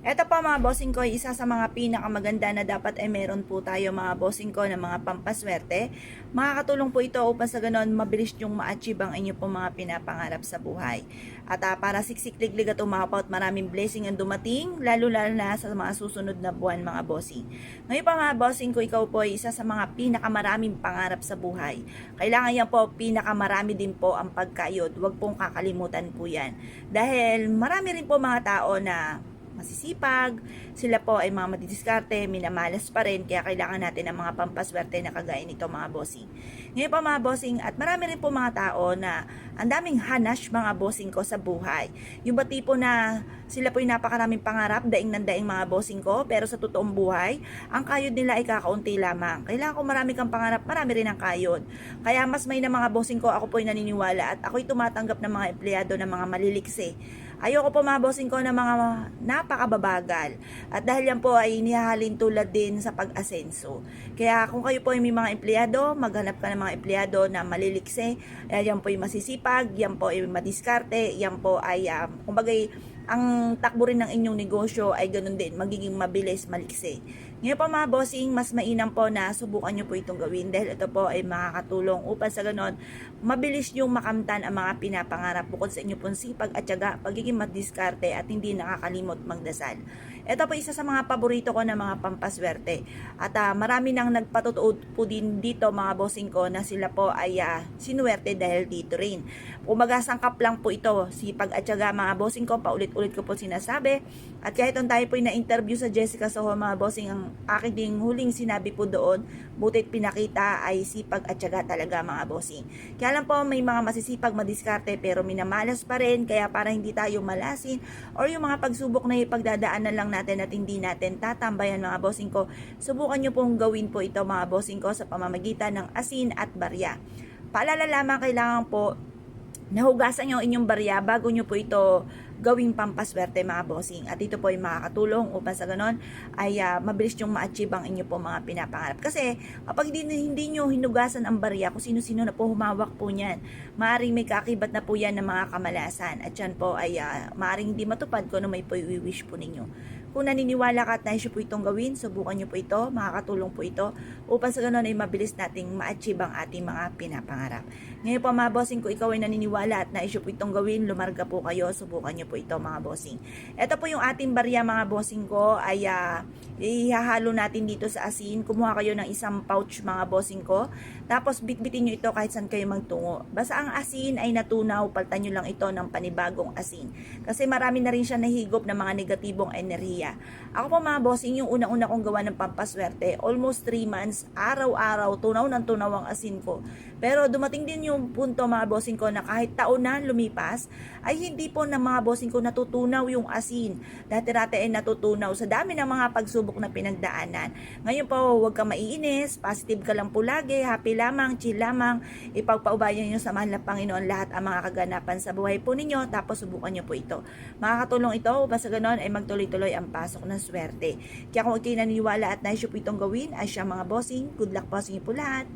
Eto po mga bossing ko, isa sa mga pinakamaganda na dapat ay meron po tayo mga bossing ko na mga pampaswerte. Makakatulong po ito upang sa ganon mabilis yung ma-achieve ang inyo po mga pinapangarap sa buhay. At para siksik liglig at umapaw at maraming blessing ang dumating, lalo-lalo na sa mga susunod na buwan mga bossing. Ngayon pa mga bossing ko, ikaw po ay isa sa mga pinakamaraming pangarap sa buhay. Kailangan yan po, pinakamarami din po ang pagkayod. Huwag pong kakalimutan po yan. Dahil marami rin po mga tao na masisipag, sila po ay mga madidiskarte, minamalas pa rin, kaya kailangan natin ng mga pampaswerte na kagaya nito mga bossing. Ngayon pa mga bossing, at marami rin po mga tao na ang daming hanash mga bossing ko sa buhay. Yung ba tipo na sila po yung napakaraming pangarap, daing ng daing mga bossing ko, pero sa totoong buhay, ang kayod nila ay kakaunti lamang. Kailangan ko marami kang pangarap, marami rin ang kayod. Kaya mas may na mga bossing ko, ako po ay naniniwala at ako'y tumatanggap ng mga empleyado ng mga maliliksi. Ayoko po mga bossing ko ng mga napakababagal. At dahil yan po ay inihahalin tulad din sa pag-asenso. Kaya kung kayo po ay may mga empleyado, maghanap ka ng mga empleyado na maliliksi. Yan po ay masisipag, yan po ay madiskarte, yan po ay, kumbagay, ang takbo rin ng inyong negosyo ay ganun din, magiging mabilis, maliksi. Ngayon po mga bossing, mas mainam po na subukan nyo po itong gawin dahil ito po ay makakatulong upang sa ganon, mabilis yung makamtan ang mga pinapangarap bukod sa inyo pong sipag at tiyaga, pagiging madiskarte at hindi nakakalimot magdasal. Ito po isa sa mga paborito ko na mga pampaswerte. At marami nang nagpatutuod po din dito mga bossing ko na sila po ay sinuwerte dahil dito rin. Kumbaga sangkap lang po ito, sipag at tiyaga mga bossing ko, paulit-ulit ko po sinasabi. At kahit tayo po na-interview sa Jessica Soho mga bossing, ang aking ding huling sinabi po doon, butit pinakita ay sipag at tiyaga talaga mga bossing. Kaya lang po may mga masisipag madiskarte pero minamalas pa rin, kaya para hindi tayo malasin or yung mga pagsubok na ipagdadaanan lang natin at hindi natin tatambayan mga bossing ko, subukan nyo pong gawin po ito mga bossing ko sa pamamagitan ng asin at barya. Paalala lamang, kailangan po nahugasan nyo inyong barya bago nyo po ito gawing pampaswerte mga bossing. At ito po ay makakatulong upang sa ganon ay mabilis yung ma-achieve ang inyo po mga pinapangarap. Kasi kapag hindi nyo hinugasan ang barya, kung sino-sino na po humawak po niyan, maaaring may kakibat na po yan ng mga kamalasan. At yan po ay maaaring hindi matupad kung ano may po i-wish po ninyo. Kung naniniwala ka at nais po itong gawin, subukan nyo po ito, makakatulong po ito upang sa ganon ay mabilis nating ma-achieve ang ating mga pinapangarap. Ngayon po mga bossing, kung ikaw ay naniniwala at nais po itong gawin, lumarga po kayo, subukan nyo po ito mga bossing. Ito po yung ating barya mga bossing ko ay ihahalo natin dito sa asin. Kumuha kayo ng isang pouch mga bossing ko, tapos bitbitin nyo ito kahit saan kayo magtungo. Basta ang asin ay natunaw, paltan nyo lang ito ng panibagong asin. Kasi marami na rin siya nahigop ng mga negatibong enerhiya. Ako po mga bossing, yung unang-una kong gawa ng pampaswerte, almost 3 months, araw-araw, tunaw ng tunaw ang asin ko. Pero dumating din yung punto mga bossing ko na kahit taon na lumipas, ay hindi po na mga bossing ko natutunaw yung asin. Dati-dati ay natutunaw sa dami ng mga pagsubok na pinagdaanan. Ngayon po, huwag ka maiinis, positive ka lang po lagi, happy lamang, chill lamang, ipagpaubayan nyo sa mahal na Panginoon lahat ang mga kaganapan sa buhay po ninyo, tapos subukan nyo po ito. Makakatulong ito upang sa ganon ay magtuloy-tuloy ang pasok ng swerte. Kaya kung kayo naniniwala at nais po itong gawin, ay siya mga bossing, good luck po sa inyo po lahat.